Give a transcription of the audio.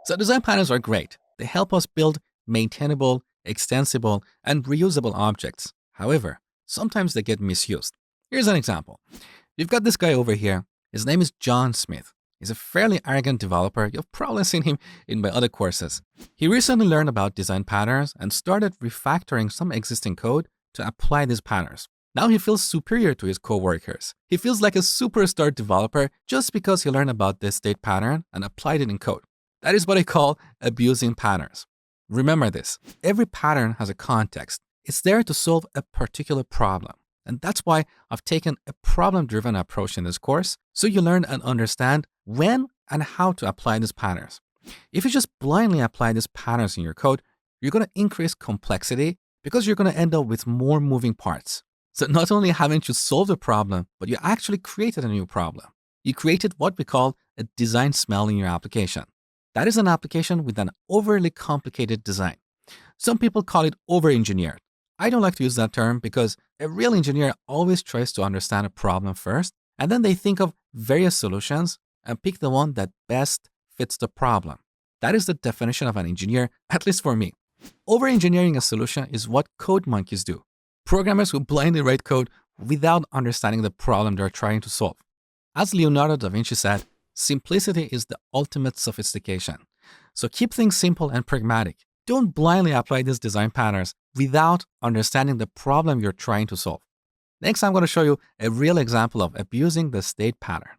So design patterns are great. They help us build maintainable, extensible, and reusable objects. However, sometimes they get misused. Here's an example. You've got this guy over here. His name is John Smith. He's a fairly arrogant developer. You've probably seen him in my other courses. He recently learned about design patterns and started refactoring some existing code to apply these patterns. Now he feels superior to his coworkers. He feels like a superstar developer just because he learned about this state pattern and applied it in code. That is what I call abusing patterns. Remember this, every pattern has a context. It's there to solve a particular problem. And that's why I've taken a problem-driven approach in this course, so you learn and understand when and how to apply these patterns. If you just blindly apply these patterns in your code, you're going to increase complexity because you're going to end up with more moving parts. So not only haven't you solved a problem, but you actually created a new problem. You created what we call a design smell in your application. That is an application with an overly complicated design. Some people call it over-engineered. I don't like to use that term because a real engineer always tries to understand a problem first, and then they think of various solutions and pick the one that best fits the problem. That is the definition of an engineer, at least for me. Over-engineering a solution is what code monkeys do. Programmers who blindly write code without understanding the problem they're trying to solve. As Leonardo da Vinci said, simplicity is the ultimate sophistication. So keep things simple and pragmatic. Don't blindly apply these design patterns without understanding the problem you're trying to solve. Next, I'm going to show you a real example of abusing the state pattern.